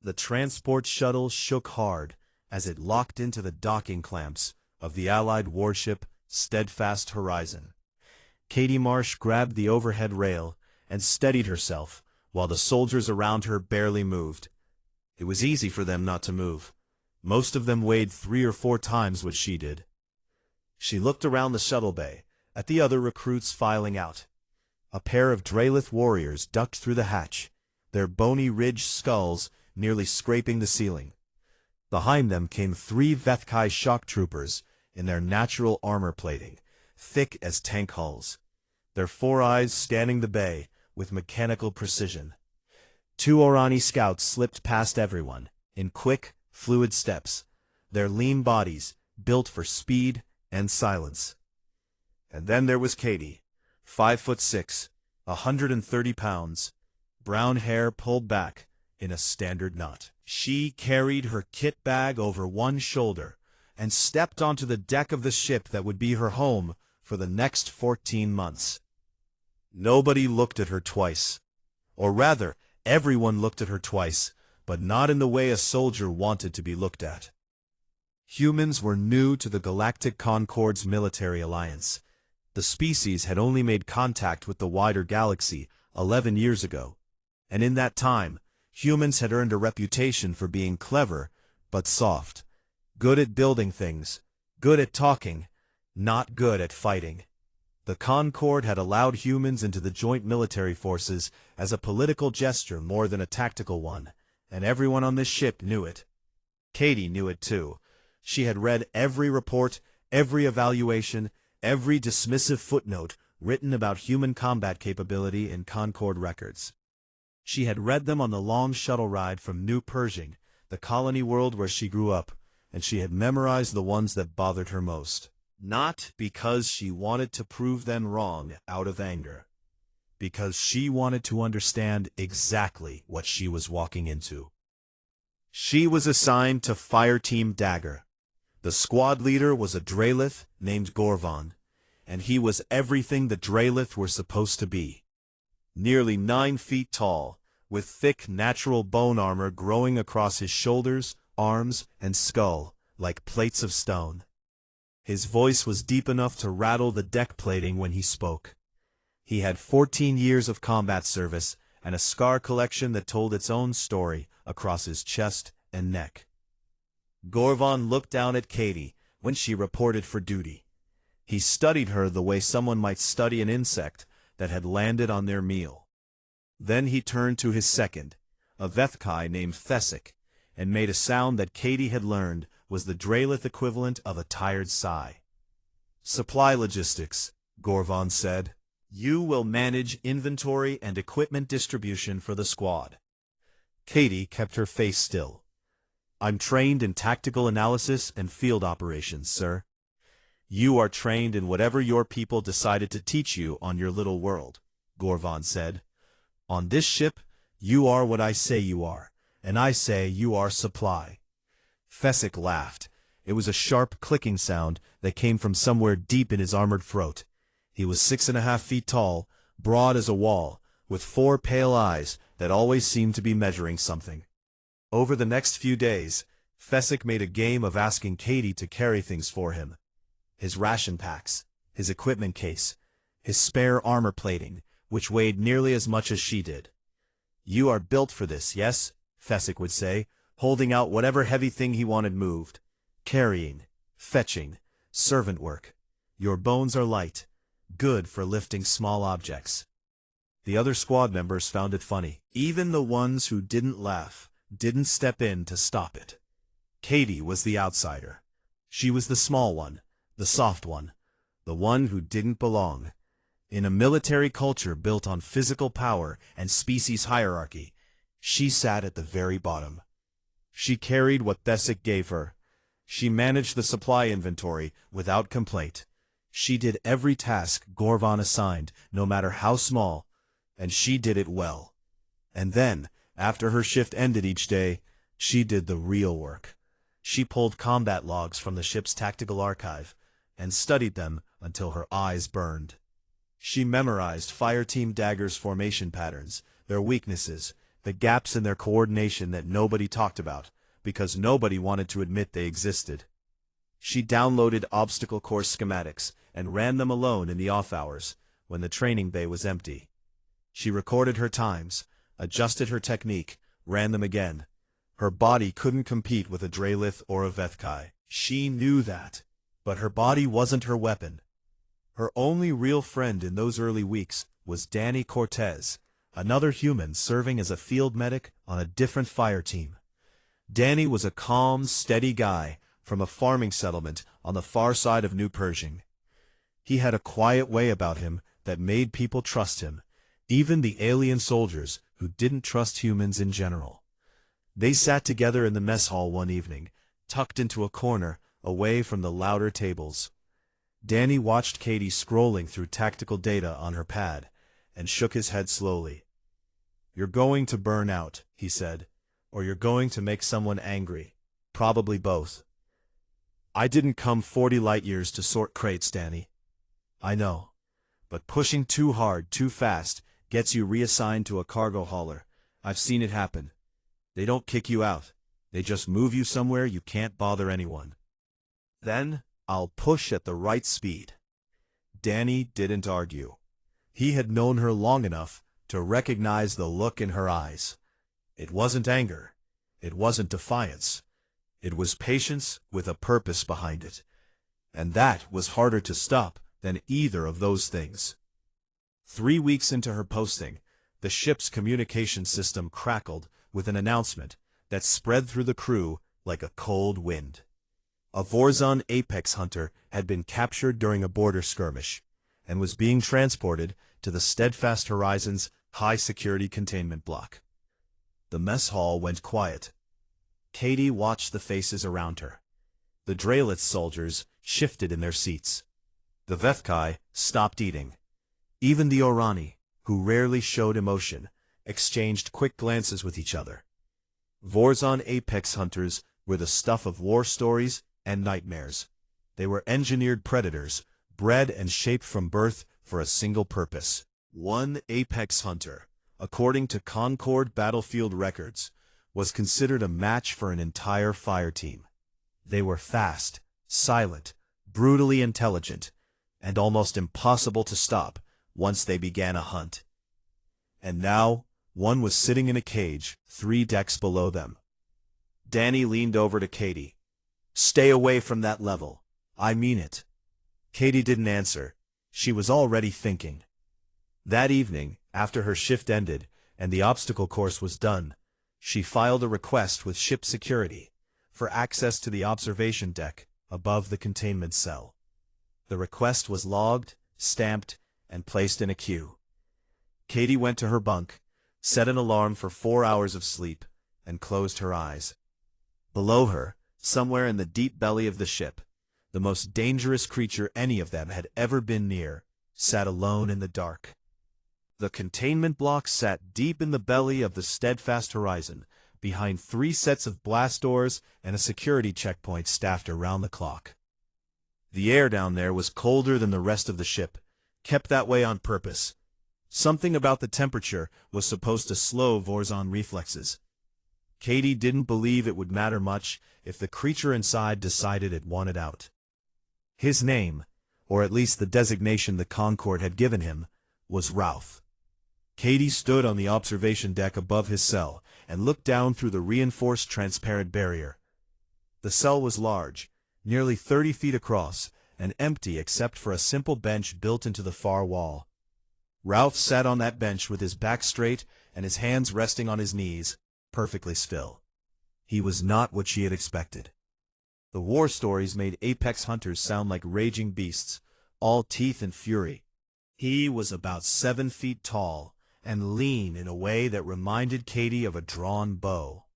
The transport shuttle shook hard as it locked into the docking clamps of the Allied warship Steadfast Horizon. Katie Marsh grabbed the overhead rail and steadied herself while the soldiers around her barely moved. It was easy for them not to move. Most of them weighed 3 or 4 times what she did. She looked around the shuttle bay at the other recruits filing out. A pair of Dralith warriors ducked through the hatch, their bony ridged skulls nearly scraping the ceiling. Behind them came 3 Vethkai shock troopers in their natural armor plating, thick as tank hulls, their 4 eyes scanning the bay with mechanical precision. 2 Orani scouts slipped past everyone, in quick, fluid steps, their lean bodies built for speed and silence. And then there was Katie, 5'6", 130 pounds, brown hair pulled back in a standard knot. She carried her kit bag over one shoulder and stepped onto the deck of the ship that would be her home for the next 14 months. Nobody looked at her twice. Or rather, everyone looked at her twice, but not in the way a soldier wanted to be looked at. Humans were new to the Galactic Concord's military alliance. The species had only made contact with the wider galaxy 11 years ago, and in that time, humans had earned a reputation for being clever but soft, good at building things, good at talking, not good at fighting. The Concord had allowed humans into the joint military forces as a political gesture more than a tactical one, and everyone on this ship knew it. Katie knew it too. She had read every report, every evaluation, every dismissive footnote written about human combat capability in Concord records. She had read them on the long shuttle ride from New Pershing, the colony world where she grew up, and she had memorized the ones that bothered her most. Not because she wanted to prove them wrong out of anger, because she wanted to understand exactly what she was walking into. She was assigned to Fire Team Dagger. The squad leader was a Dralith named Gorvon, and he was everything the Dralith were supposed to be. Nearly 9 feet tall, with thick natural bone armor growing across his shoulders, arms, and skull like plates of stone. His voice was deep enough to rattle the deck plating when he spoke. He had 14 years of combat service and a scar collection that told its own story across his chest and neck. Gorvon looked down at Katie when she reported for duty. He studied her the way someone might study an insect that had landed on their meal. Then he turned to his second, a Vethkai named Thesic, and made a sound that Katie had learned was the Dralith equivalent of a tired sigh. "Supply logistics," Gorvon said. "You will manage inventory and equipment distribution for the squad." Katie kept her face still. "I'm trained in tactical analysis and field operations, sir." "You are trained in whatever your people decided to teach you on your little world," Gorvon said. "On this ship, you are what I say you are, and I say you are supply." Thesic laughed. It was a sharp clicking sound that came from somewhere deep in his armored throat. He was 6.5 feet tall, broad as a wall, with 4 pale eyes that always seemed to be measuring something. Over the next few days, Thesic made a game of asking Katie to carry things for him. His ration packs, his equipment case, his spare armor plating, which weighed nearly as much as she did. "You are built for this, yes?" Thesic would say, holding out whatever heavy thing he wanted moved. "Carrying, fetching, servant work. Your bones are light, good for lifting small objects." The other squad members found it funny. Even the ones who didn't laugh didn't step in to stop it. Katie was the outsider. She was the small one, the soft one, the one who didn't belong. In a military culture built on physical power and species hierarchy, she sat at the very bottom. She carried what Thesic gave her. She managed the supply inventory without complaint. She did every task Gorvon assigned, no matter how small, and she did it well. And then, after her shift ended each day, she did the real work. She pulled combat logs from the ship's tactical archive and studied them until her eyes burned. She memorized Fire Team Dagger's formation patterns, their weaknesses, the gaps in their coordination that nobody talked about, because nobody wanted to admit they existed. She downloaded obstacle course schematics and ran them alone in the off hours, when the training bay was empty. She recorded her times, adjusted her technique, ran them again. Her body couldn't compete with a Drelith or a Vethkai. She knew that, but her body wasn't her weapon. Her only real friend in those early weeks was Danny Cortez, another human serving as a field medic on a different fire team. Danny was a calm, steady guy from a farming settlement on the far side of New Pershing. He had a quiet way about him that made people trust him, even the alien soldiers who didn't trust humans in general. They sat together in the mess hall one evening, tucked into a corner, away from the louder tables. Danny watched Katie scrolling through tactical data on her pad, and shook his head slowly. "You're going to burn out," he said, "or you're going to make someone angry. Probably both." "I didn't come 40 light-years to sort crates, Danny." "I know. But pushing too hard, too fast, gets you reassigned to a cargo hauler. I've seen it happen. They don't kick you out. They just move you somewhere you can't bother anyone. Then, I'll push at the right speed." Danny didn't argue. He had known her long enough to recognize the look in her eyes. It wasn't anger. It wasn't defiance. It was patience with a purpose behind it. And that was harder to stop than either of those things. 3 weeks into her posting, the ship's communication system crackled with an announcement that spread through the crew like a cold wind. A Vorzon apex hunter had been captured during a border skirmish, and was being transported to the Steadfast Horizon's high-security containment block. The mess hall went quiet. Katie watched the faces around her. The Drelith soldiers shifted in their seats. The Vethkai stopped eating. Even the Orani, who rarely showed emotion, exchanged quick glances with each other. Vorzon apex hunters were the stuff of war stories and nightmares. They were engineered predators, bred and shaped from birth for a single purpose. One apex hunter, according to Concord battlefield records, was considered a match for an entire fire team. They were fast, silent, brutally intelligent, and almost impossible to stop once they began a hunt. And now, one was sitting in a cage 3 decks below them. Danny leaned over to Katie. "Stay away from that level. I mean it." Katie didn't answer. She was already thinking. That evening, after her shift ended and the obstacle course was done, she filed a request with ship security for access to the observation deck above the containment cell. The request was logged, stamped, and placed in a queue. Katie went to her bunk, set an alarm for 4 hours of sleep, and closed her eyes. Below her, somewhere in the deep belly of the ship, the most dangerous creature any of them had ever been near, sat alone in the dark. The containment block sat deep in the belly of the Steadfast Horizon, behind 3 sets of blast doors and a security checkpoint staffed around the clock. The air down there was colder than the rest of the ship, kept that way on purpose. Something about the temperature was supposed to slow Vorzon reflexes. Katie didn't believe it would matter much if the creature inside decided it wanted out. His name, or at least the designation the Concord had given him, was Ralph. Katie stood on the observation deck above his cell and looked down through the reinforced transparent barrier. The cell was large, nearly 30 feet across, and empty except for a simple bench built into the far wall. Ralph sat on that bench with his back straight and his hands resting on his knees, perfectly still. He was not what she had expected. The war stories made apex hunters sound like raging beasts, all teeth and fury. He was about 7 feet tall, and lean in a way that reminded Katie of a drawn bow.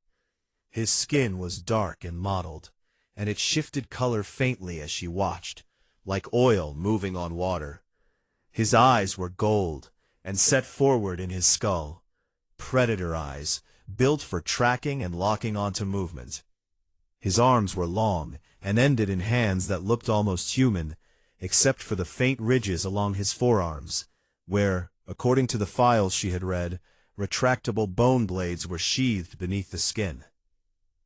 His skin was dark and mottled, and it shifted color faintly as she watched, like oil moving on water. His eyes were gold, and set forward in his skull. Predator eyes, built for tracking and locking onto movement. His arms were long, and ended in hands that looked almost human, except for the faint ridges along his forearms, where, according to the files she had read, Retractable bone blades were sheathed beneath the skin.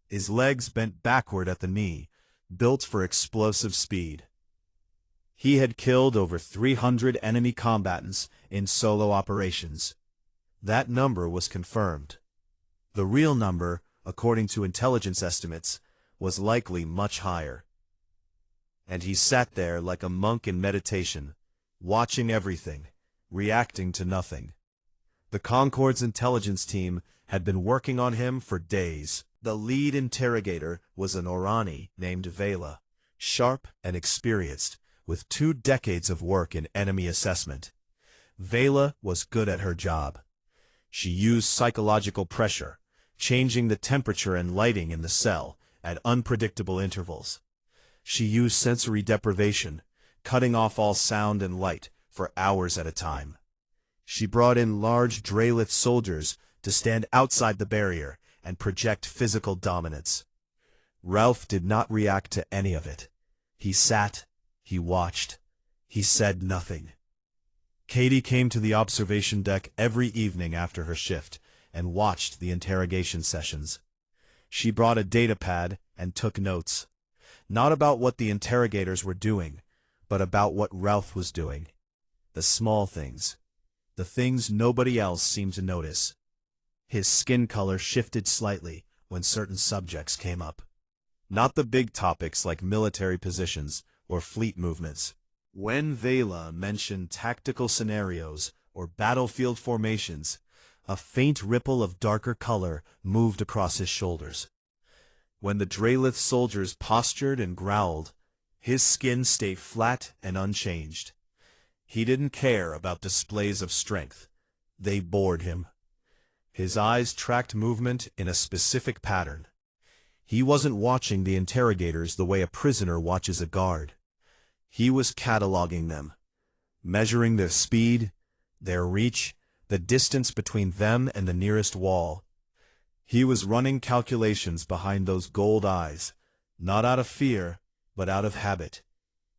His legs bent backward at the knee, built for explosive speed. He had killed over 300 enemy combatants in solo operations. That number was confirmed. The real number, according to intelligence estimates, was likely much higher. And he sat there like a monk in meditation, watching everything, reacting to nothing. The Concorde's intelligence team had been working on him for days. The lead interrogator was an Orani named Vela, sharp and experienced, with 2 decades of work in enemy assessment. Vela was good at her job. She used psychological pressure, changing the temperature and lighting in the cell at unpredictable intervals. She used sensory deprivation, cutting off all sound and light for hours at a time. She brought in large Draelith soldiers to stand outside the barrier and project physical dominance. Ralph did not react to any of it. He sat, he watched, he said nothing. Katie came to the observation deck every evening after her shift and watched the interrogation sessions. She brought a data pad and took notes, not about what the interrogators were doing, but about what Ralph was doing. The small things. The things nobody else seemed to notice. His skin color shifted slightly when certain subjects came up. Not the big topics like military positions or fleet movements. When Vela mentioned tactical scenarios or battlefield formations, a faint ripple of darker color moved across his shoulders. When the Draelith soldiers postured and growled, his skin stayed flat and unchanged. He didn't care about displays of strength. They bored him. His eyes tracked movement in a specific pattern. He wasn't watching the interrogators the way a prisoner watches a guard. He was cataloging them, measuring their speed, their reach, the distance between them and the nearest wall. He was running calculations behind those gold eyes, not out of fear, but out of habit.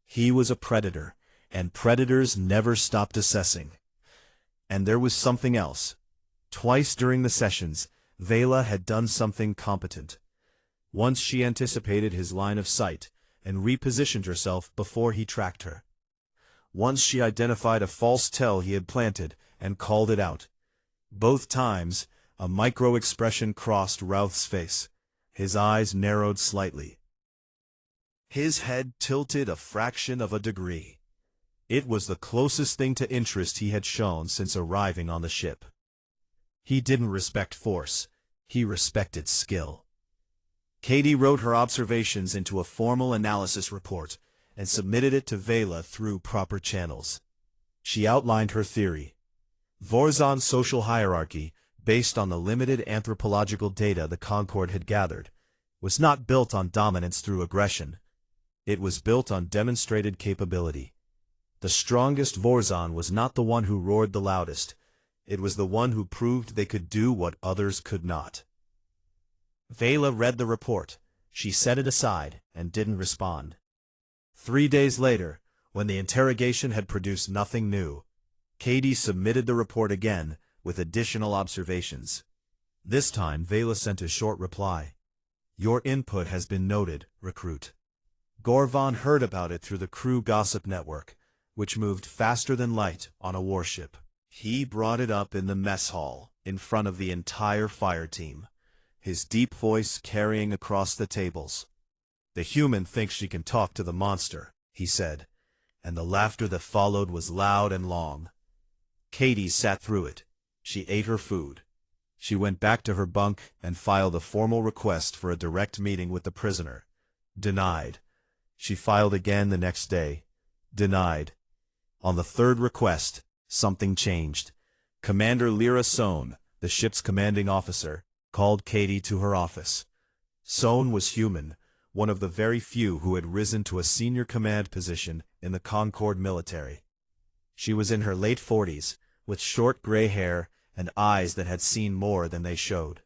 He was a predator, and predators never stopped assessing. And there was something else. Twice during the sessions, Vela had done something competent. Once she anticipated his line of sight and repositioned herself before he tracked her. Once she identified a false tell he had planted and called it out. Both times, a micro-expression crossed Ralph's face. His eyes narrowed slightly. His head tilted a fraction of a degree. It was the closest thing to interest he had shown since arriving on the ship. He didn't respect force. He respected skill. Katie wrote her observations into a formal analysis report and submitted it to Vela through proper channels. She outlined her theory. Vorzon's social hierarchy, based on the limited anthropological data the Concorde had gathered, was not built on dominance through aggression. It was built on demonstrated capability. The strongest Vorzon was not the one who roared the loudest. It was the one who proved they could do what others could not. Vela read the report. She set it aside and didn't respond. 3 days later, when the interrogation had produced nothing new, Katie submitted the report again with additional observations. This time, Vela sent a short reply. Your input has been noted, recruit. Gorvon heard about it through the crew gossip network, which moved faster than light on a warship. He brought it up in the mess hall, in front of the entire fire team, his deep voice carrying across the tables. The human thinks she can talk to the monster, he said, and the laughter that followed was loud and long. Katie sat through it. She ate her food. She went back to her bunk and filed a formal request for a direct meeting with the prisoner. Denied. She filed again the next day. Denied. On the third request, something changed. Commander Lyra Sohn, the ship's commanding officer, called Katie to her office. Sohn was human, one of the very few who had risen to a senior command position in the Concorde military. She was in her late 40s, with short gray hair and eyes that had seen more than they showed.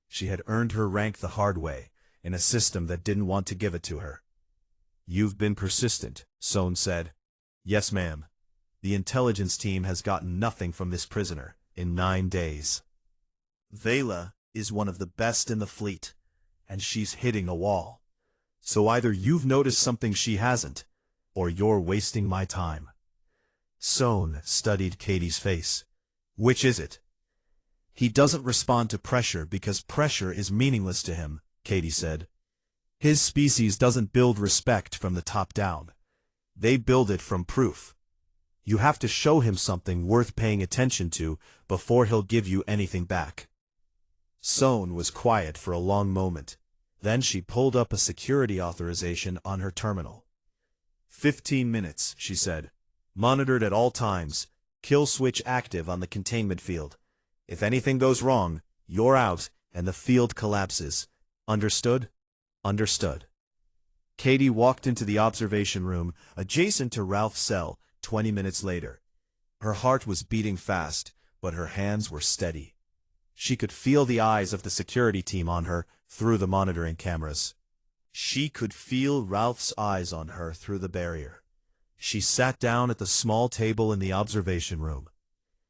She had earned her rank the hard way, in a system that didn't want to give it to her. You've been persistent, Sohn said. Yes, ma'am. The intelligence team has gotten nothing from this prisoner in 9 days. Vela is one of the best in the fleet, and she's hitting a wall. So either you've noticed something she hasn't, or you're wasting my time. Sohn studied Katie's face. Which is it? He doesn't respond to pressure because pressure is meaningless to him, Katie said. His species doesn't build respect from the top down. They build it from proof. You have to show him something worth paying attention to before he'll give you anything back. Sohn was quiet for a long moment. Then she pulled up a security authorization on her terminal. 15 minutes, she said. Monitored at all times. Kill switch active on the containment field. If anything goes wrong, you're out and the field collapses. Understood? Understood. Katie walked into the observation room adjacent to Ralph's cell 20 minutes later. Her heart was beating fast, but her hands were steady. She could feel the eyes of the security team on her through the monitoring cameras. She could feel Ralph's eyes on her through the barrier. She sat down at the small table in the observation room.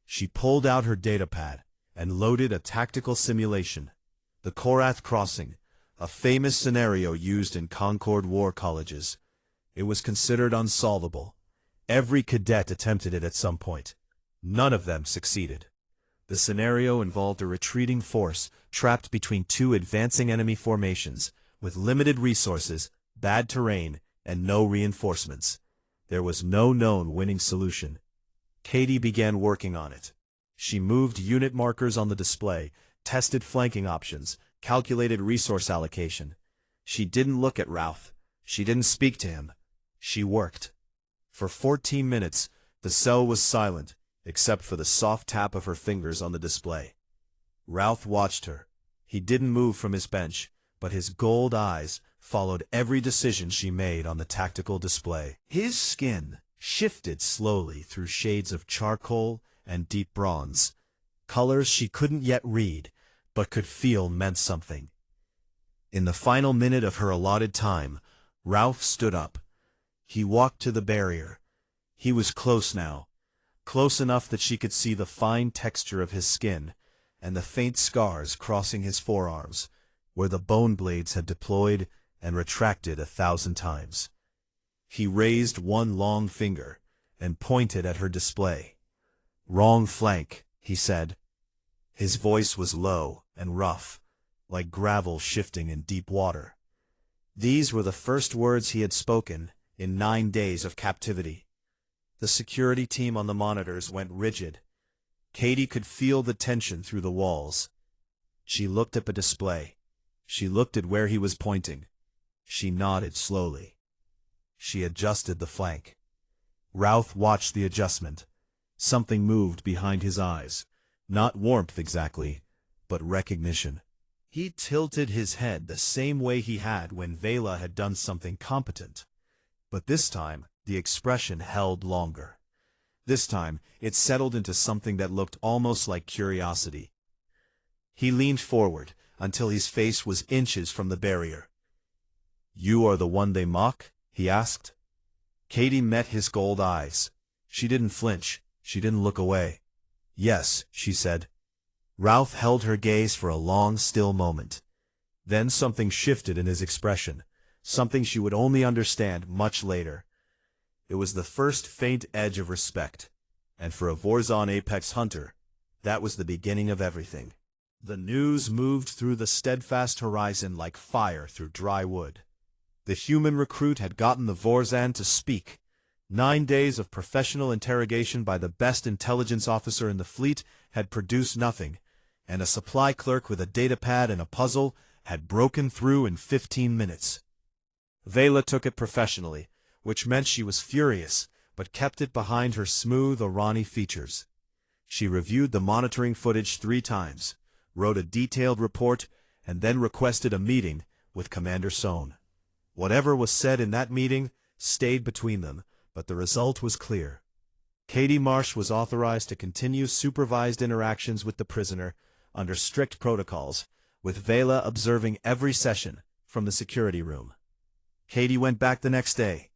She pulled out her datapad and loaded a tactical simulation. The Korath Crossing, a famous scenario used in Concord War colleges. It was considered unsolvable. Every cadet attempted it at some point. None of them succeeded. The scenario involved a retreating force trapped between two advancing enemy formations, with limited resources, bad terrain, and no reinforcements. There was no known winning solution. Katie began working on it. She moved unit markers on the display, tested flanking options, calculated resource allocation. She didn't look at Ralph. She didn't speak to him. She worked. For 14 minutes, the cell was silent, except for the soft tap of her fingers on the display. Ralph watched her. He didn't move from his bench, but his gold eyes followed every decision she made on the tactical display. His skin shifted slowly through shades of charcoal and deep bronze, colors she couldn't yet read, but could feel meant something. In the final minute of her allotted time, Ralph stood up. He walked to the barrier. He was close now, close enough that she could see the fine texture of his skin and the faint scars crossing his forearms, where the bone blades had deployed and retracted 1,000 times. He raised one long finger and pointed at her display. "Wrong flank," he said. His voice was low and rough, like gravel shifting in deep water. These were the first words he had spoken in 9 days of captivity. The security team on the monitors went rigid. Katie could feel the tension through the walls. She looked at the display. She looked at where he was pointing. She nodded slowly. She adjusted the flank. Ralph watched the adjustment. Something moved behind his eyes. Not warmth exactly, but recognition. He tilted his head the same way he had when Vela had done something competent. But this time, the expression held longer. This time, it settled into something that looked almost like curiosity. He leaned forward until his face was inches from the barrier. "You are the one they mock?" he asked. Katie met his gold eyes. She didn't flinch. She didn't look away. "Yes," she said. Ralph held her gaze for a long, still moment. Then something shifted in his expression, something she would only understand much later. It was the first faint edge of respect, and for a Vorzon apex hunter, that was the beginning of everything. The news moved through the steadfast horizon like fire through dry wood. The human recruit had gotten the Vorzan to speak. 9 days of professional interrogation by the best intelligence officer in the fleet had produced nothing, and a supply clerk with a datapad and a puzzle had broken through in 15 minutes. Vela took it professionally, which meant she was furious, but kept it behind her smooth Irani features. She reviewed the monitoring footage 3 times, wrote a detailed report, and then requested a meeting with Commander Sohn. Whatever was said in that meeting stayed between them, but the result was clear. Katie Marsh was authorized to continue supervised interactions with the prisoner under strict protocols, with Vela observing every session from the security room. Katie went back the next day,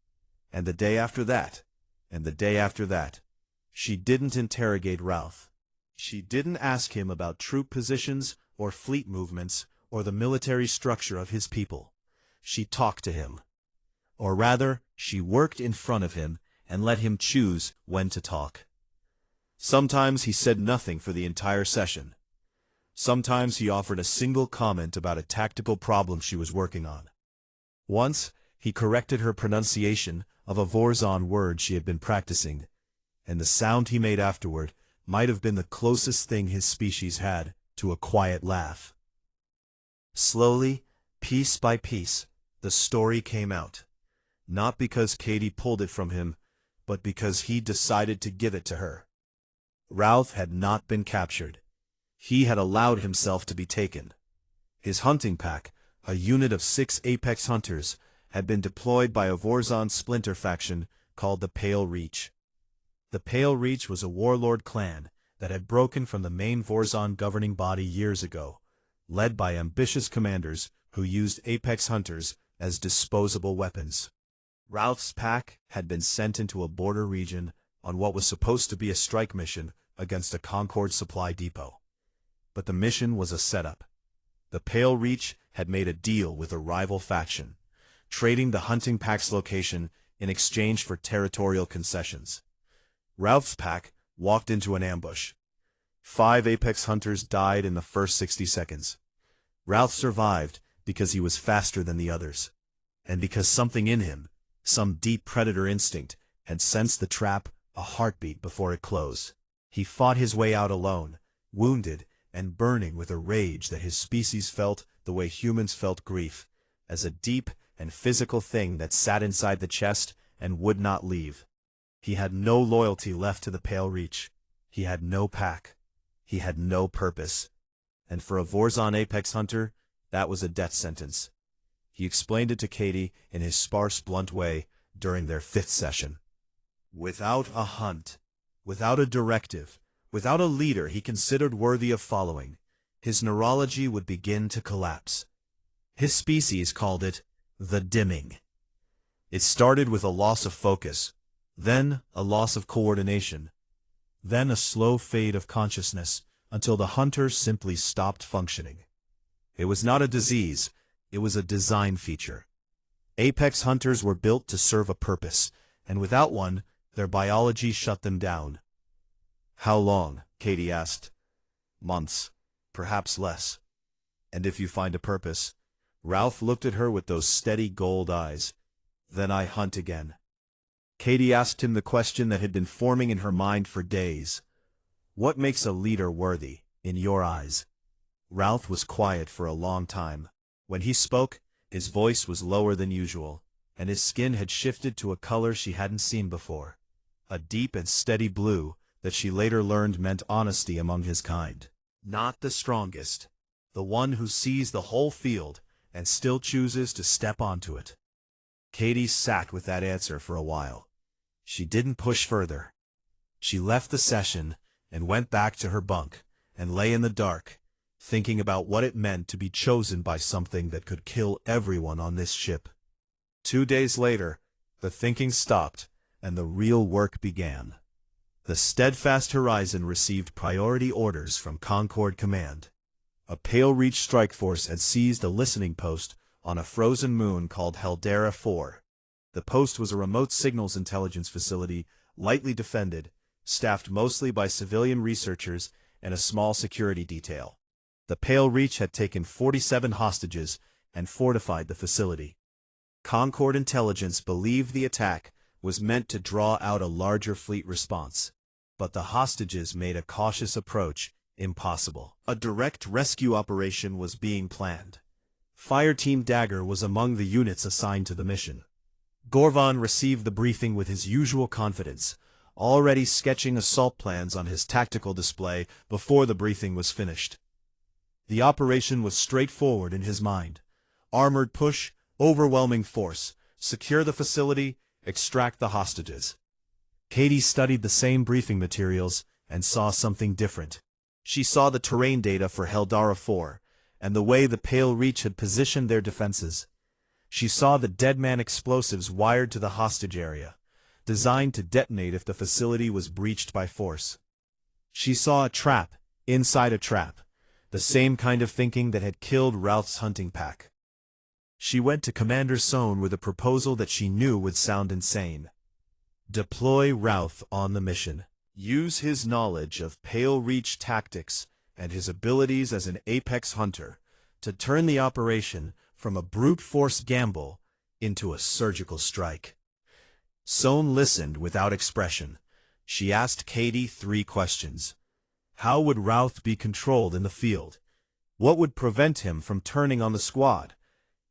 and the day after that, and the day after that. She didn't interrogate Ralph. She didn't ask him about troop positions or fleet movements or the military structure of his people. She talked to him. Or rather, she worked in front of him and let him choose when to talk. Sometimes he said nothing for the entire session. Sometimes he offered a single comment about a tactical problem she was working on. Once, he corrected her pronunciation of a Vorzon word she had been practicing, and the sound he made afterward might have been the closest thing his species had to a quiet laugh. Slowly, piece by piece, the story came out. Not because Katie pulled it from him, but because he decided to give it to her. Ralph had not been captured. He had allowed himself to be taken. His hunting pack, a unit of 6 apex hunters, had been deployed by a Vorzon splinter faction called the Pale Reach. The Pale Reach was a warlord clan that had broken from the main Vorzon governing body years ago, led by ambitious commanders who used apex hunters as disposable weapons. Ralph's pack had been sent into a border region on what was supposed to be a strike mission against a Concord supply depot. But the mission was a setup. The Pale Reach had made a deal with a rival faction, trading the hunting pack's location in exchange for territorial concessions. Ralph's pack walked into an ambush. 5 apex hunters died in the first 60 seconds. Ralph survived because he was faster than the others, and because something in him, some deep predator instinct, had sensed the trap a heartbeat before it closed. He fought his way out alone, wounded and burning with a rage that his species felt the way humans felt grief, as a deep and physical thing that sat inside the chest and would not leave. He had no loyalty left to the Pale Reach. He had no pack. He had no purpose. And for a Vorzon apex hunter, that was a death sentence. He explained it to Katie in his sparse, blunt way during their 5th session. Without a hunt, without a directive, without a leader he considered worthy of following, his neurology would begin to collapse. His species called it the dimming. It started with a loss of focus, then a loss of coordination, then a slow fade of consciousness until the hunter simply stopped functioning. It was not a disease, it was a design feature. Apex hunters were built to serve a purpose, and without one, their biology shut them down. How long? Katie asked. Months, perhaps less. And if you find a purpose? Ralph looked at her with those steady gold eyes. Then I hunt again. Katie asked him the question that had been forming in her mind for days. What makes a leader worthy, in your eyes? Ralph was quiet for a long time. When he spoke, his voice was lower than usual, and his skin had shifted to a color she hadn't seen before. A deep and steady blue that she later learned meant honesty among his kind. Not the strongest. The one who sees the whole field and still chooses to step onto it. Katie sat with that answer for a while. She didn't push further. She left the session and went back to her bunk and lay in the dark, thinking about what it meant to be chosen by something that could kill everyone on this ship. 2 days later, the thinking stopped and the real work began. The Steadfast Horizon received priority orders from Concord Command. A Pale Reach strike force had seized a listening post on a frozen moon called Heldera 4. The post was a remote signals intelligence facility, lightly defended, staffed mostly by civilian researchers and a small security detail. The Pale Reach had taken 47 hostages and fortified the facility. Concord intelligence believed the attack was meant to draw out a larger fleet response, but the hostages made a cautious approach impossible. A direct rescue operation was being planned. Fireteam Dagger was among the units assigned to the mission. Gorvan received the briefing with his usual confidence, already sketching assault plans on his tactical display before the briefing was finished. The operation was straightforward in his mind. Armored push, overwhelming force, secure the facility, extract the hostages. Katie studied the same briefing materials and saw something different. She saw the terrain data for Heldara 4 and the way the Pale Reach had positioned their defenses. She saw the Deadman explosives wired to the hostage area, designed to detonate if the facility was breached by force. She saw a trap inside a trap, the same kind of thinking that had killed Ralph's hunting pack. She went to Commander Sohn with a proposal that she knew would sound insane. Deploy Ralph on the mission. Use his knowledge of Pale Reach tactics and his abilities as an apex hunter to turn the operation from a brute force gamble into a surgical strike. Sohn listened without expression. She asked Katie 3 questions. How would Ralph be controlled in the field? What would prevent him from turning on the squad?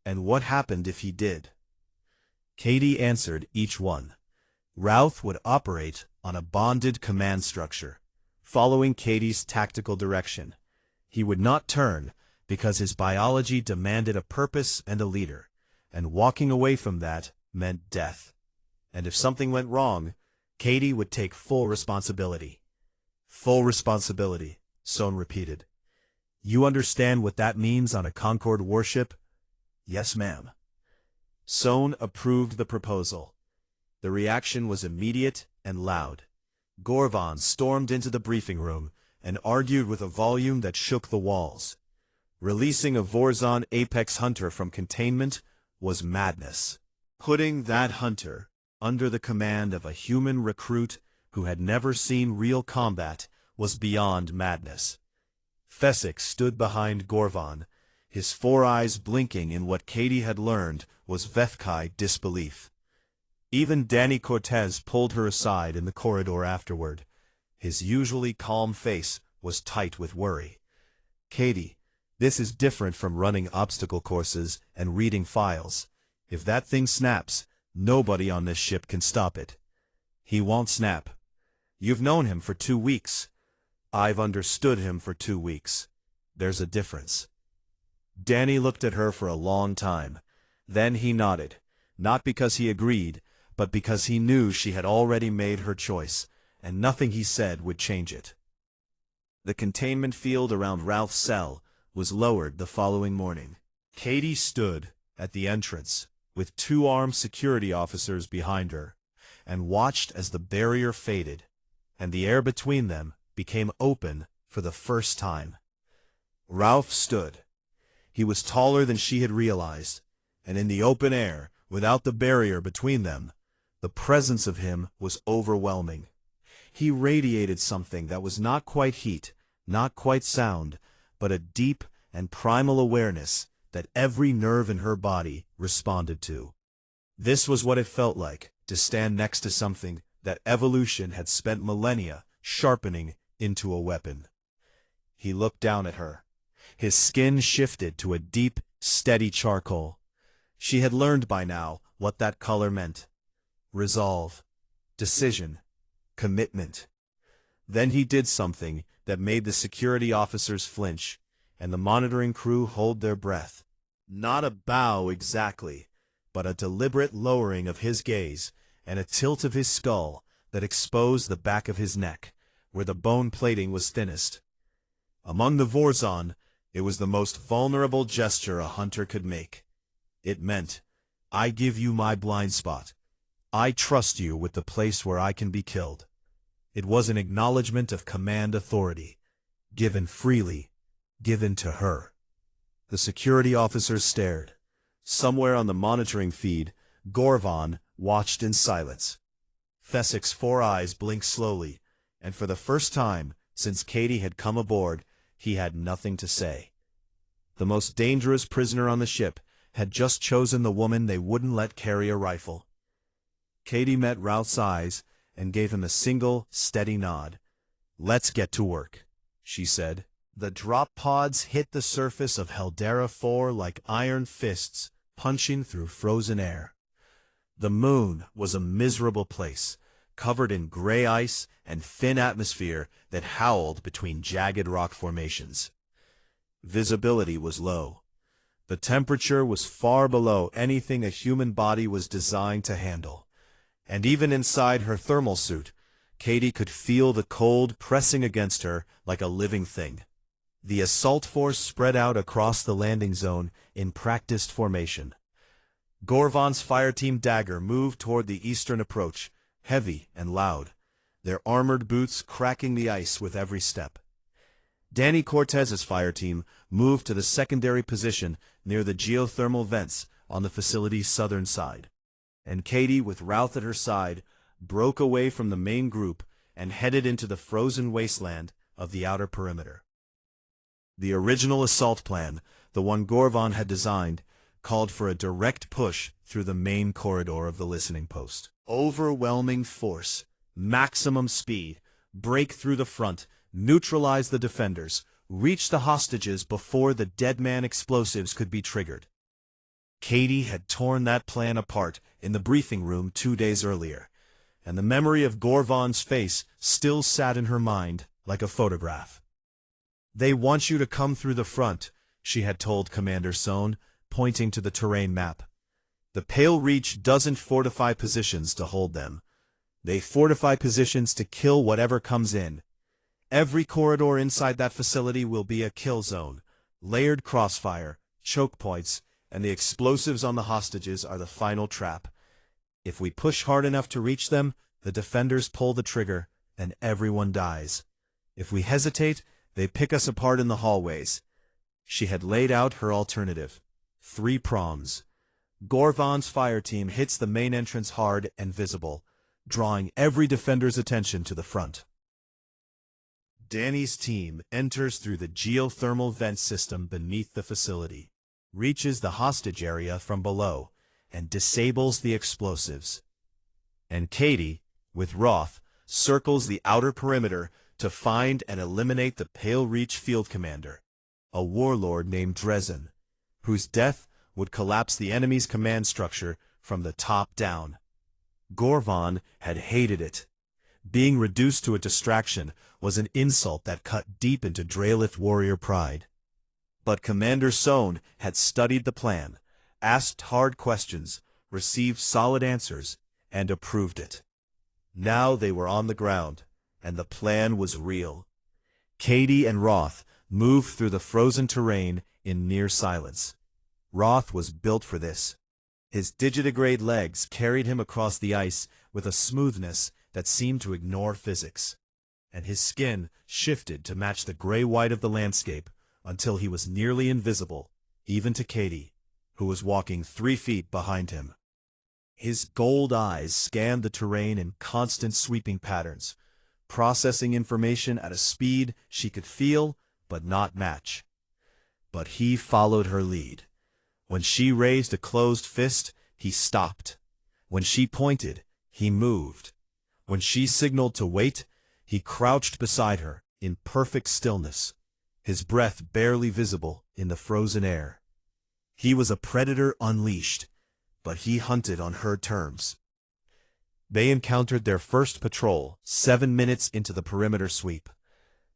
And what happened if he did? Katie answered each one. Ralph would operate on a bonded command structure, following Katie's tactical direction. He would not turn because his biology demanded a purpose and a leader, and walking away from that meant death. And if something went wrong, Katie would take full responsibility. Full responsibility, Sohn repeated. You understand what that means on a Concorde warship? Yes, ma'am. Sohn approved the proposal. The reaction was immediate and loud. Gorvan stormed into the briefing room and argued with a volume that shook the walls. Releasing a Vorzon Apex Hunter from containment was madness. Putting that hunter under the command of a human recruit who had never seen real combat was beyond madness. Fesick stood behind Gorvan, his 4 eyes blinking in what Katie had learned was Vethkai disbelief. Even Danny Cortez pulled her aside in the corridor afterward. His usually calm face was tight with worry. Katie, this is different from running obstacle courses and reading files. If that thing snaps, nobody on this ship can stop it. He won't snap. You've known him for 2 weeks. I've understood him for 2 weeks. There's a difference. Danny looked at her for a long time. Then he nodded, not because he agreed, but because he knew she had already made her choice, and nothing he said would change it. The containment field around Ralph's cell was lowered the following morning. Katie stood at the entrance, with 2 armed security officers behind her, and watched as the barrier faded, and the air between them became open for the first time. Ralph stood. He was taller than she had realized, and in the open air, without the barrier between them, the presence of him was overwhelming. He radiated something that was not quite heat, not quite sound, but a deep and primal awareness that every nerve in her body responded to. This was what it felt like to stand next to something that evolution had spent millennia sharpening into a weapon. He looked down at her. His skin shifted to a deep, steady charcoal. She had learned by now what that color meant. Resolve, decision, commitment. Then he did something that made the security officers flinch, and the monitoring crew hold their breath. Not a bow exactly, but a deliberate lowering of his gaze and a tilt of his skull that exposed the back of his neck, where the bone plating was thinnest. Among the Vorzon, it was the most vulnerable gesture a hunter could make. It meant, I give you my blind spot. I trust you with the place where I can be killed. It was an acknowledgement of command authority, given freely, given to her. The security officers stared. Somewhere on the monitoring feed, Gorvan watched in silence. Fesick's 4 eyes blinked slowly, and for the first time since Katie had come aboard, he had nothing to say. The most dangerous prisoner on the ship had just chosen the woman they wouldn't let carry a rifle. Katie met Ralph's eyes and gave him a single, steady nod. Let's get to work, she said. The drop pods hit the surface of Heldera 4 like iron fists punching through frozen air. The moon was a miserable place, covered in gray ice and thin atmosphere that howled between jagged rock formations. Visibility was low. The temperature was far below anything a human body was designed to handle. And even inside her thermal suit, Katie could feel the cold pressing against her like a living thing. The assault force spread out across the landing zone in practiced formation. Gorvan's fireteam dagger moved toward the eastern approach, heavy and loud. their armored boots cracking the ice with every step. Danny Cortez's fire team moved to the secondary position near the geothermal vents on the facility's southern side, and Katie, with Routh at her side, broke away from the main group and headed into the frozen wasteland of the outer perimeter. The original assault plan, the one Gorvon had designed, called for a direct push through the main corridor of the listening post. Overwhelming force, maximum speed, break through the front, neutralize the defenders, reach the hostages before the Deadman explosives could be triggered. Katie had torn that plan apart in the briefing room 2 days earlier, and the memory of Gorvon's face still sat in her mind like a photograph. "They want you to come through the front," she had told Commander Sohn, pointing to the terrain map. "The Pale Reach doesn't fortify positions to hold them. They fortify positions to kill whatever comes in. Every corridor inside that facility will be a kill zone. Layered crossfire, choke points, and the explosives on the hostages are the final trap. If we push hard enough to reach them, the defenders pull the trigger, and everyone dies. If we hesitate, they pick us apart in the hallways." She had laid out her alternative. 3 prongs. Gorvon's fire team hits the main entrance hard and visible, drawing every defender's attention to the front. Danny's team enters through the geothermal vent system beneath the facility, reaches the hostage area from below, and disables the explosives. And Katie, with Roth, circles the outer perimeter to find and eliminate the Pale Reach field commander, a warlord named Dresden, whose death would collapse the enemy's command structure from the top down. Gorvon had hated it. Being reduced to a distraction was an insult that cut deep into Drelith warrior pride. But Commander Sohn had studied the plan, asked hard questions, received solid answers, and approved it. Now they were on the ground, and the plan was real. Katie and Roth moved through the frozen terrain in near silence. Roth was built for this. His digitigrade legs carried him across the ice with a smoothness that seemed to ignore physics, and his skin shifted to match the gray-white of the landscape until he was nearly invisible, even to Katie, who was walking 3 feet behind him. His gold eyes scanned the terrain in constant sweeping patterns, processing information at a speed she could feel but not match. But he followed her lead. When she raised a closed fist, he stopped. When she pointed, he moved. When she signaled to wait, he crouched beside her in perfect stillness, his breath barely visible in the frozen air. He was a predator unleashed, but he hunted on her terms. They encountered their first patrol 7 minutes into the perimeter sweep.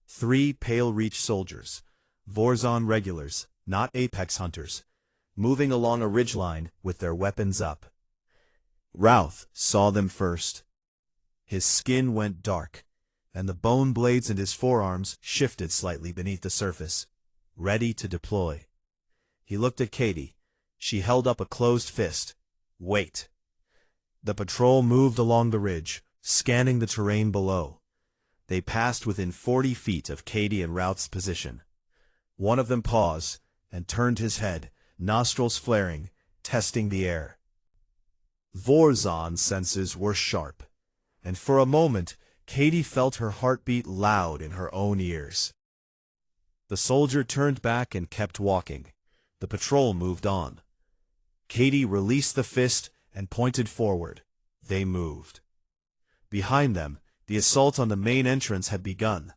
3 Pale Reach soldiers, Vorzon regulars, not apex hunters, moving along a ridgeline with their weapons up. Routh saw them first. His skin went dark, and the bone blades in his forearms shifted slightly beneath the surface, ready to deploy. He looked at Katie. She held up a closed fist. "Wait." The patrol moved along the ridge, scanning the terrain below. They passed within 40 feet of Katie and Routh's position. One of them paused and turned his head, nostrils flaring, testing the air. Vorzon's senses were sharp, and for a moment Katie felt her heartbeat loud in her own ears. The soldier turned back and kept walking. The patrol moved on. Katie released the fist and pointed forward. They moved. Behind them, the assault on the main entrance had begun.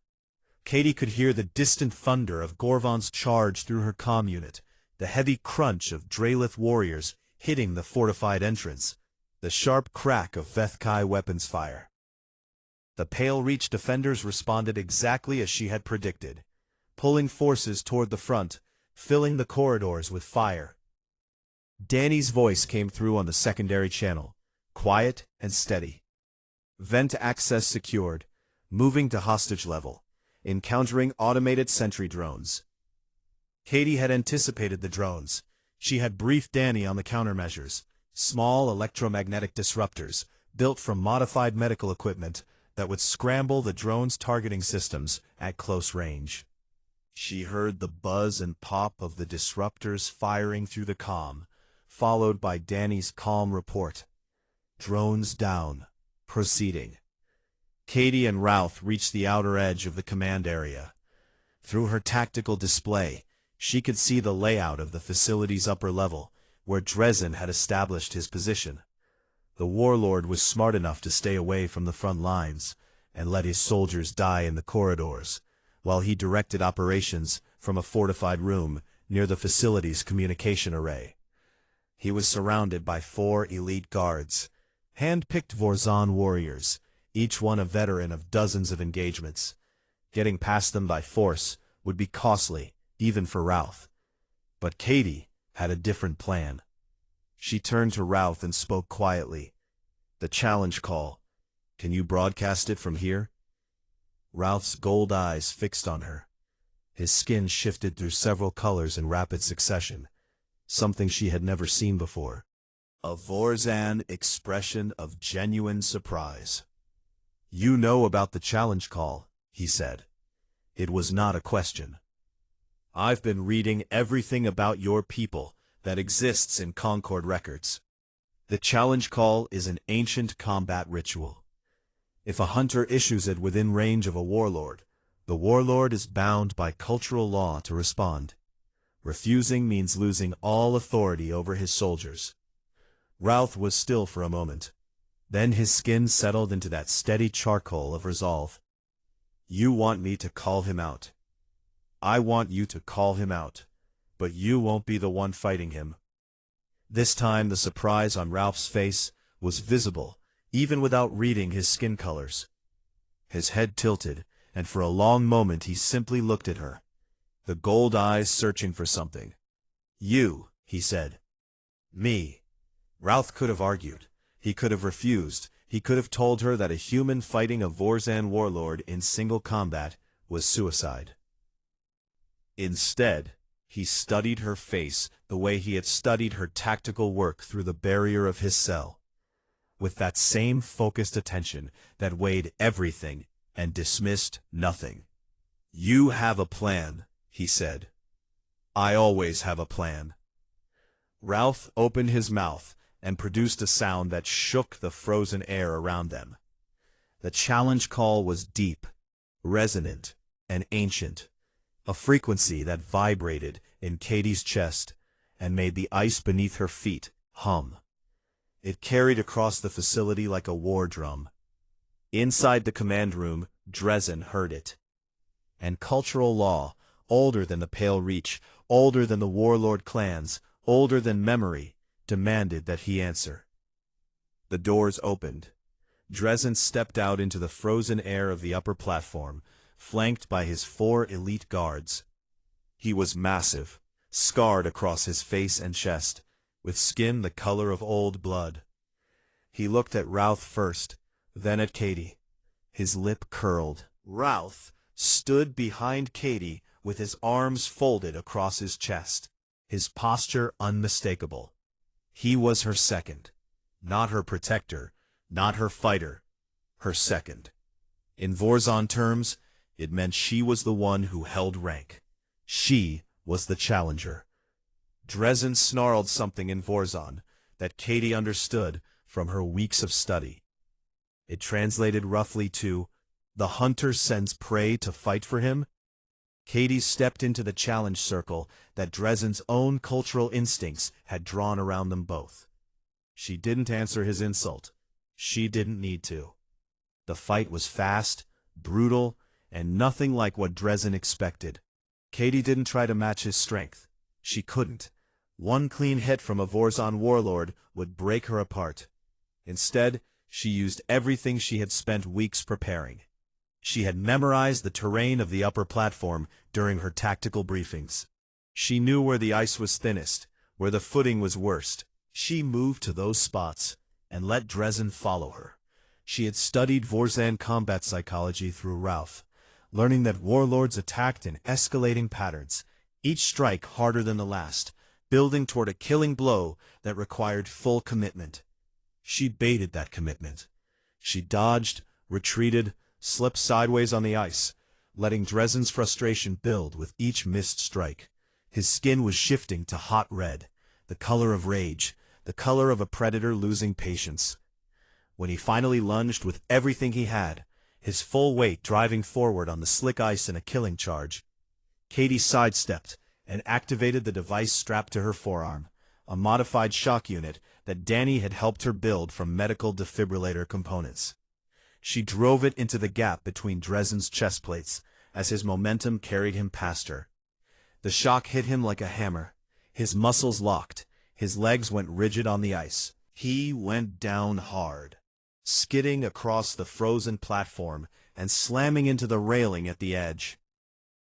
Katie could hear the distant thunder of Gorvon's charge through her comm unit, the heavy crunch of Drelith warriors hitting the fortified entrance, the sharp crack of Vethkai weapons fire. The Pale Reach defenders responded exactly as she had predicted, pulling forces toward the front, filling the corridors with fire. Danny's voice came through on the secondary channel, quiet and steady. Vent access secured, moving to hostage level, encountering automated sentry drones. Katie had anticipated the drones. She had briefed Danny on the countermeasures, small electromagnetic disruptors, built from modified medical equipment, that would scramble the drone's targeting systems at close range. She heard the buzz and pop of the disruptors firing through the comm, followed by Danny's calm report. Drones down. Proceeding. Katie and Ralph reached the outer edge of the command area. Through her tactical display, she could see the layout of the facility's upper level, where Dresden had established his position. The warlord was smart enough to stay away from the front lines and let his soldiers die in the corridors, while he directed operations from a fortified room near the facility's communication array. He was surrounded by 4 elite guards, hand-picked Vorzan warriors, each one a veteran of dozens of engagements. Getting past them by force would be costly, even for Ralph. But Katie had a different plan. She turned to Ralph and spoke quietly. "The challenge call. Can you broadcast it from here?" Ralph's gold eyes fixed on her. His skin shifted through several colors in rapid succession, something she had never seen before. A Vorzan expression of genuine surprise. "You know about the challenge call," he said. It was not a question. "I've been reading everything about your people that exists in Concord records. The challenge call is an ancient combat ritual. If a hunter issues it within range of a warlord, the warlord is bound by cultural law to respond. Refusing means losing all authority over his soldiers." Ralph was still for a moment. Then his skin settled into that steady charcoal of resolve. "You want me to call him out. I want you to call him out, but you won't be the one fighting him." This time the surprise on Ralph's face was visible, even without reading his skin colors. His head tilted, and for a long moment he simply looked at her, the gold eyes searching for something. "You," he said. "Me." Ralph could have argued. He could have refused. He could have told her that a human fighting a Vorzan warlord in single combat was suicide. Instead, he studied her face the way he had studied her tactical work through the barrier of his cell, with that same focused attention that weighed everything and dismissed nothing. "You have a plan," he said. "I always have a plan." Ralph opened his mouth and produced a sound that shook the frozen air around them. The challenge call was deep, resonant, and ancient, a frequency that vibrated in Katie's chest and made the ice beneath her feet hum. It carried across the facility like a war drum. Inside the command room, Dresden heard it. And cultural law, older than the Pale Reach, older than the warlord clans, older than memory, demanded that he answer. The doors opened. Dresden stepped out into the frozen air of the upper platform, flanked by his 4 elite guards. He was massive, scarred across his face and chest, with skin the color of old blood. He looked at Ralph first, then at Katie. His lip curled. Ralph stood behind Katie with his arms folded across his chest, his posture unmistakable. He was her second, not her protector, not her fighter, her second. In Vorzan terms, it meant she was the one who held rank. She was the challenger. Dresden snarled something in Vorzan that Katie understood from her weeks of study. It translated roughly to, "The hunter sends prey to fight for him." Katie stepped into the challenge circle that Dresden's own cultural instincts had drawn around them both. She didn't answer his insult. She didn't need to. The fight was fast, brutal, and nothing like what Dresden expected. Katie didn't try to match his strength. She couldn't. One clean hit from a Vorzan warlord would break her apart. Instead, she used everything she had spent weeks preparing. She had memorized the terrain of the upper platform during her tactical briefings. She knew where the ice was thinnest, where the footing was worst. She moved to those spots and let Dresden follow her. She had studied Vorzan combat psychology through Ralph, learning that warlords attacked in escalating patterns, each strike harder than the last, building toward a killing blow that required full commitment. She baited that commitment. She dodged, retreated, slipped sideways on the ice, letting Dresden's frustration build with each missed strike. His skin was shifting to hot red, the color of rage, the color of a predator losing patience. When he finally lunged with everything he had, his full weight driving forward on the slick ice in a killing charge, Katie sidestepped and activated the device strapped to her forearm, a modified shock unit that Danny had helped her build from medical defibrillator components. She drove it into the gap between Dresden's chest plates as his momentum carried him past her. The shock hit him like a hammer. His muscles locked. His legs went rigid on the ice. He went down hard, skidding across the frozen platform and slamming into the railing at the edge.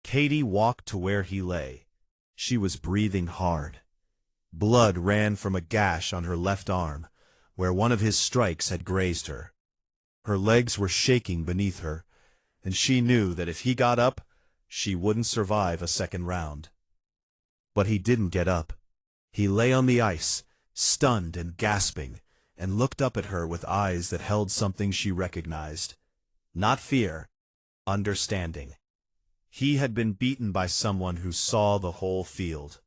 Katie walked to where he lay. She was breathing hard. Blood ran from a gash on her left arm, where one of his strikes had grazed her. Her legs were shaking beneath her, and she knew that if he got up, she wouldn't survive a second round. But he didn't get up. He lay on the ice, stunned and gasping, and looked up at her with eyes that held something she recognized. Not fear, understanding. He had been beaten by someone who saw the whole field.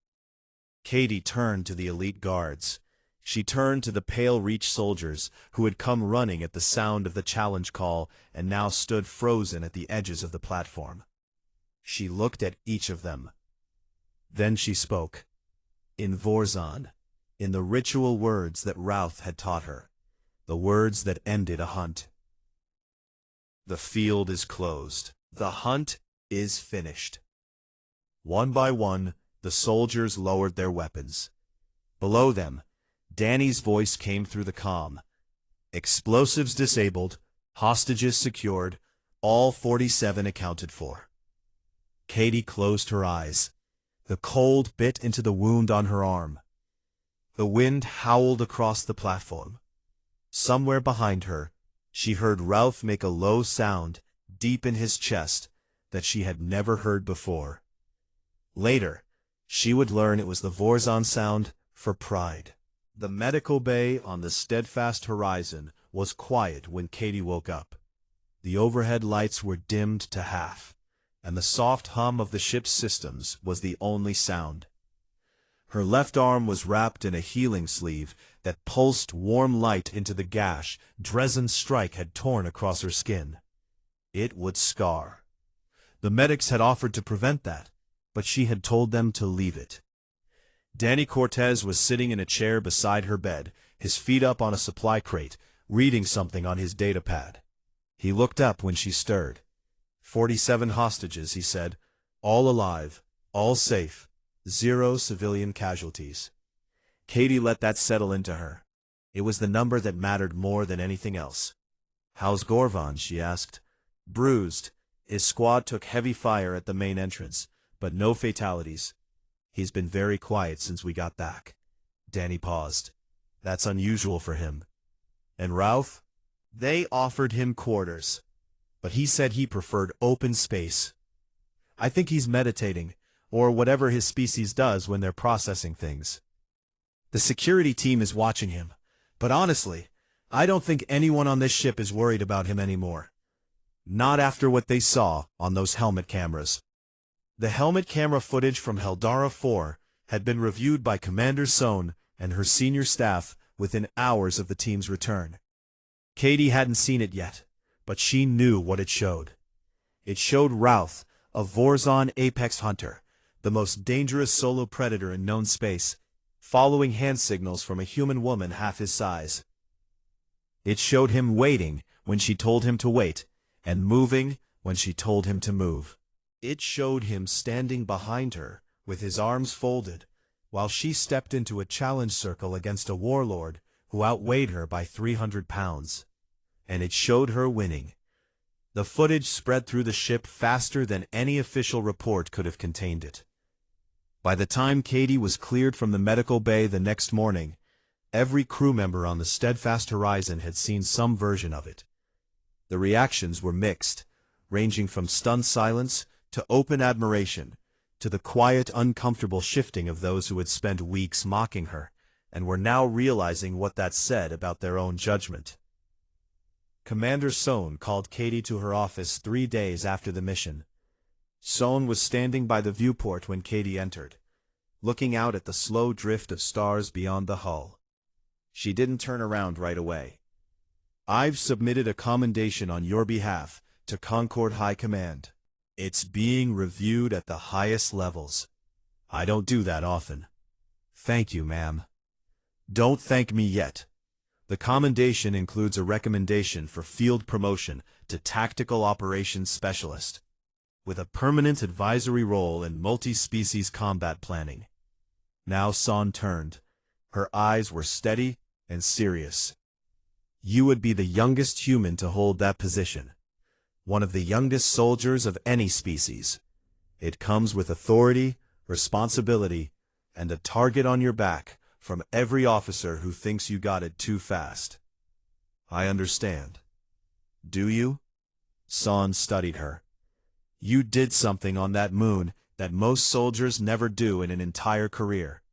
Katie turned to the elite guards. She turned to the pale Reach soldiers who had come running at the sound of the challenge call and now stood frozen at the edges of the platform. She looked at each of them. Then she spoke. In Vorzon, in the ritual words that Routh had taught her, the words that ended a hunt. The field is closed. The hunt is finished. One by one, the soldiers lowered their weapons. Below them, Danny's voice came through the comm. Explosives disabled, hostages secured, all 47 accounted for. Katie closed her eyes. The cold bit into the wound on her arm. The wind howled across the platform. Somewhere behind her, she heard Ralph make a low sound deep in his chest that she had never heard before. Later, she would learn it was the Vorzon sound for pride. The medical bay on the steadfast horizon was quiet when Katie woke up. The overhead lights were dimmed to half, and the soft hum of the ship's systems was the only sound. Her left arm was wrapped in a healing sleeve that pulsed warm light into the gash Dresden's strike had torn across her skin. It would scar. The medics had offered to prevent that, but she had told them to leave it. Danny Cortez was sitting in a chair beside her bed, his feet up on a supply crate, reading something on his datapad. He looked up when she stirred. 47 hostages, he said, all alive, all safe, 0 civilian casualties. Katie let that settle into her. It was the number that mattered more than anything else. How's Gorvan? She asked. Bruised. His squad took heavy fire at the main entrance, but no fatalities. He's been very quiet since we got back. Danny paused. That's unusual for him. And Ralph? They offered him quarters, but he said he preferred open space. I think he's meditating, or whatever his species does when they're processing things. The security team is watching him, but honestly, I don't think anyone on this ship is worried about him anymore. Not after what they saw on those helmet cameras. The helmet camera footage from Heldara 4 had been reviewed by Commander Sohn and her senior staff within hours of the team's return. Katie hadn't seen it yet, but she knew what it showed. It showed Routh, a Vorzon apex hunter, the most dangerous solo predator in known space, following hand signals from a human woman half his size. It showed him waiting when she told him to wait, and moving when she told him to move. It showed him standing behind her, with his arms folded, while she stepped into a challenge circle against a warlord who outweighed her by 300 pounds. And it showed her winning. The footage spread through the ship faster than any official report could have contained it. By the time Katie was cleared from the medical bay the next morning, every crew member on the steadfast horizon had seen some version of it. The reactions were mixed, ranging from stunned silence to open admiration, to the quiet, uncomfortable shifting of those who had spent weeks mocking her, and were now realizing what that said about their own judgment. Commander Sohn called Katie to her office 3 days after the mission. Sohn was standing by the viewport when Katie entered, looking out at the slow drift of stars beyond the hull. She didn't turn around right away. "I've submitted a commendation on your behalf to Concord High Command. It's being reviewed at the highest levels. I don't do that often." "Thank you, ma'am." "Don't thank me yet. The commendation includes a recommendation for field promotion to Tactical Operations Specialist, with a permanent advisory role in multi-species combat planning." Now Sohn turned. Her eyes were steady and serious. "You would be the youngest human to hold that position. One of the youngest soldiers of any species. It comes with authority, responsibility, and a target on your back from every officer who thinks you got it too fast." "I understand." "Do you?" Sohn studied her. "You did something on that moon that most soldiers never do in an entire career.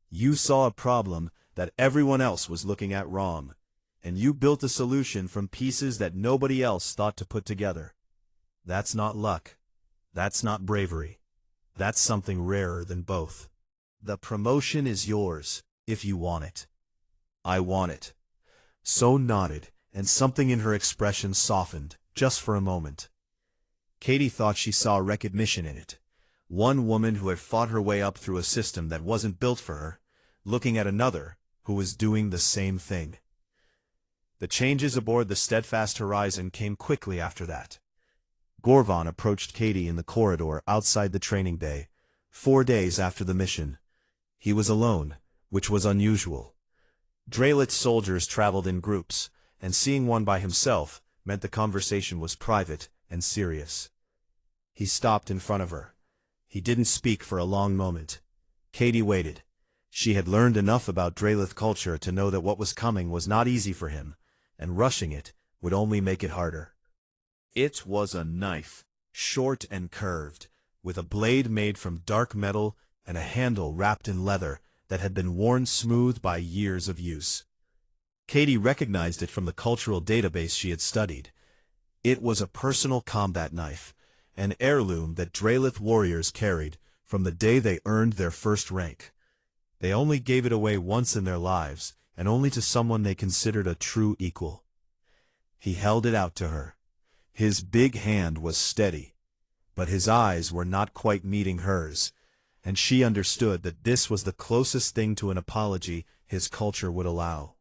You saw a problem that everyone else was looking at wrong, and you built a solution from pieces that nobody else thought to put together. That's not luck. That's not bravery. That's something rarer than both. The promotion is yours, if you want it." "I want it." Sohn nodded, and something in her expression softened, just for a moment. Katie thought she saw recognition in it. One woman who had fought her way up through a system that wasn't built for her, looking at another who was doing the same thing. The changes aboard the Steadfast Horizon came quickly after that. Gorvon approached Katie in the corridor outside the training bay, 4 days after the mission. He was alone, which was unusual. Drelit's soldiers traveled in groups, and seeing one by himself meant the conversation was private and serious. He stopped in front of her. He didn't speak for a long moment. Katie waited. She had learned enough about Drelith culture to know that what was coming was not easy for him, and rushing it would only make it harder. It was a knife, short and curved, with a blade made from dark metal and a handle wrapped in leather that had been worn smooth by years of use. Katie recognized it from the cultural database she had studied. It was a personal combat knife, an heirloom that Drelith warriors carried from the day they earned their first rank. They only gave it away once in their lives, and only to someone they considered a true equal. He held it out to her. His big hand was steady, but his eyes were not quite meeting hers, and she understood that this was the closest thing to an apology his culture would allow.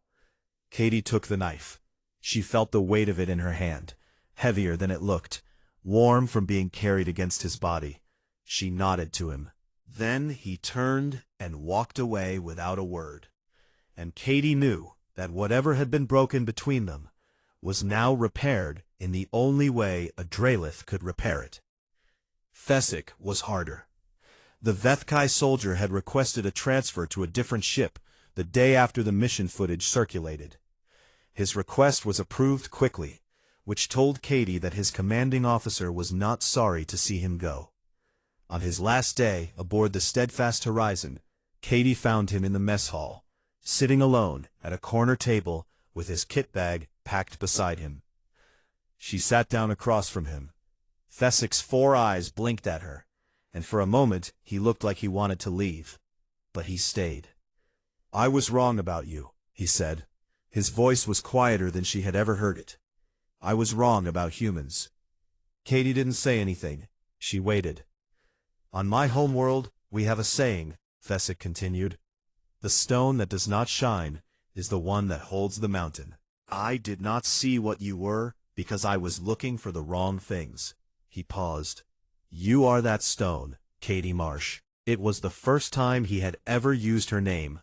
Katie took the knife. She felt the weight of it in her hand, heavier than it looked, warm from being carried against his body. She nodded to him. Then he turned and walked away without a word. And Katie knew that whatever had been broken between them was now repaired in the only way a Drelith could repair it. Thesic was harder. The Vethkai soldier had requested a transfer to a different ship the day after the mission footage circulated. His request was approved quickly, which told Katie that his commanding officer was not sorry to see him go. On his last day aboard the Steadfast Horizon, Katie found him in the mess hall, sitting alone at a corner table with his kit bag packed beside him. She sat down across from him. Thesic's 4 eyes blinked at her, and for a moment he looked like he wanted to leave. But he stayed. "I was wrong about you," he said. His voice was quieter than she had ever heard it. "I was wrong about humans." Katie didn't say anything. She waited. "On my homeworld, we have a saying," Thesic continued. "The stone that does not shine is the one that holds the mountain." "I did not see what you were because I was looking for the wrong things." He paused. "You are that stone, Katie Marsh." It was the first time he had ever used her name.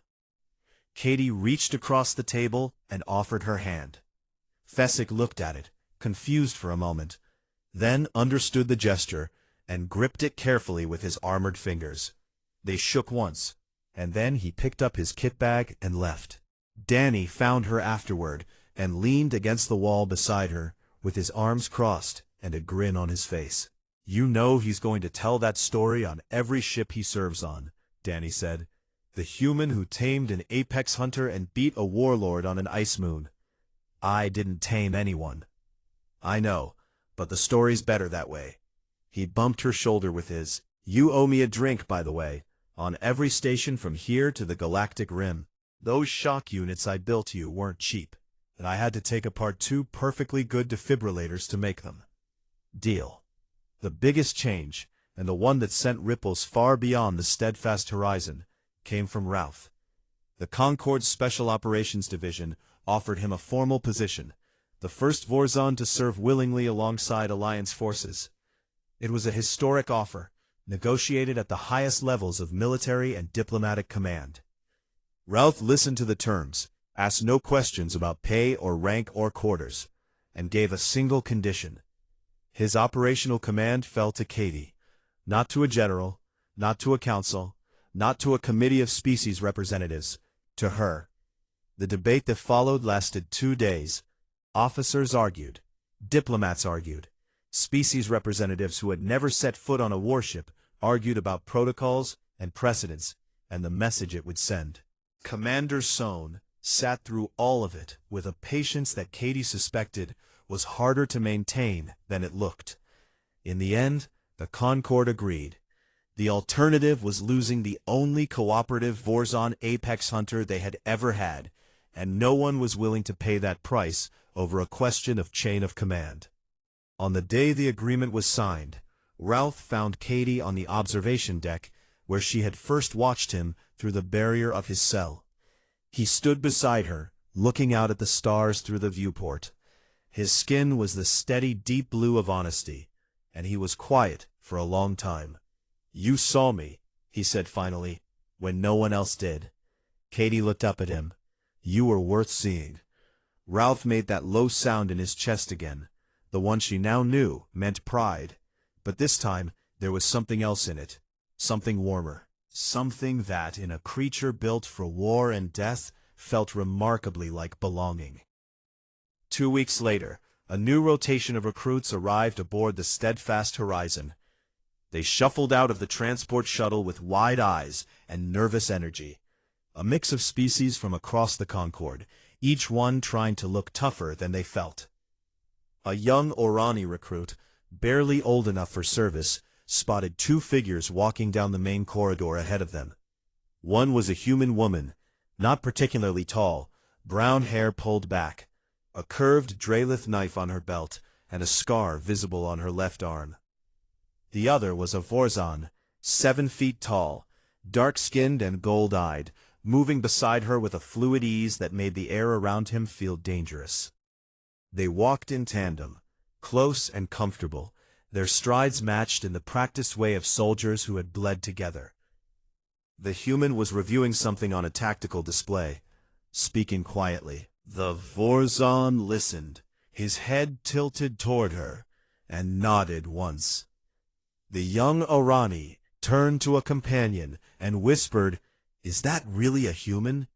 Katie reached across the table and offered her hand. Thesic looked at it, confused for a moment, then understood the gesture and gripped it carefully with his armored fingers. They shook once, and then he picked up his kit bag and left. Danny found her afterward and leaned against the wall beside her with his arms crossed and a grin on his face. "You know he's going to tell that story on every ship he serves on," Danny said. "The human who tamed an apex hunter and beat a warlord on an ice moon." "I didn't tame anyone," I know, but the story's better that way. He bumped her shoulder with his, "You owe me a drink, by the way, on every station from here to the Galactic Rim. Those shock units I built you weren't cheap, and I had to take apart 2 perfectly good defibrillators to make them. Deal." The biggest change, and the one that sent ripples far beyond the steadfast horizon, came from Ralph. The Concorde's Special Operations Division offered him a formal position, the first Vorzon to serve willingly alongside Alliance forces. It was a historic offer, negotiated at the highest levels of military and diplomatic command. Ralph listened to the terms, asked no questions about pay or rank or quarters, and gave a single condition. His operational command fell to Katie, not to a general, not to a council, not to a committee of species representatives, to her. The debate that followed lasted 2 days. Officers argued, diplomats argued, species representatives who had never set foot on a warship argued about protocols and precedents and the message it would send. Commander Sohn sat through all of it with a patience that Katie suspected was harder to maintain than it looked. In the end, the Concorde agreed. The alternative was losing the only cooperative Vorzon apex hunter they had ever had, and no one was willing to pay that price over a question of chain of command. On the day the agreement was signed, Ralph found Katie on the observation deck, where she had first watched him through the barrier of his cell. He stood beside her, looking out at the stars through the viewport. His skin was the steady deep blue of honesty, and he was quiet for a long time. "You saw me," he said finally, when no one else did. Katie looked up at him. "You were worth seeing." Ralph made that low sound in his chest again. The one she now knew meant pride, but this time there was something else in it, something warmer, something that, in a creature built for war and death, felt remarkably like belonging. 2 weeks later, a new rotation of recruits arrived aboard the steadfast horizon. They shuffled out of the transport shuttle with wide eyes and nervous energy. A mix of species from across the Concorde, each one trying to look tougher than they felt. A young Orani recruit, barely old enough for service, spotted 2 figures walking down the main corridor ahead of them. One was a human woman, not particularly tall, brown hair pulled back, a curved Drelith knife on her belt, and a scar visible on her left arm. The other was a Vorzon, 7 feet tall, dark-skinned and gold-eyed, moving beside her with a fluid ease that made the air around him feel dangerous. They walked in tandem, close and comfortable, their strides matched in the practiced way of soldiers who had bled together. The human was reviewing something on a tactical display, speaking quietly. The Vorzon listened, his head tilted toward her, and nodded once. The young Orani turned to a companion and whispered, "Is that really a human?"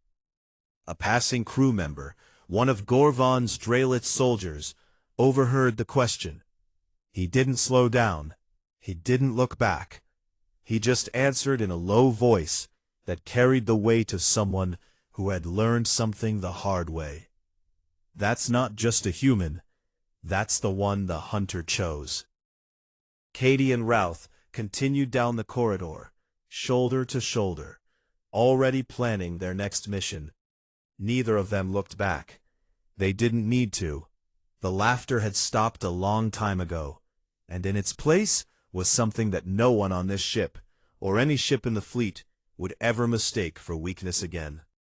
A passing crew member, one of Gorvon's Drelith soldiers, overheard the question. He didn't slow down. He didn't look back. He just answered in a low voice that carried the weight of someone who had learned something the hard way. "That's not just a human. That's the one the hunter chose." Katie and Ralph continued down the corridor, shoulder to shoulder, already planning their next mission. Neither of them looked back. They didn't need to. The laughter had stopped a long time ago, and in its place was something that no one on this ship, or any ship in the fleet, would ever mistake for weakness again.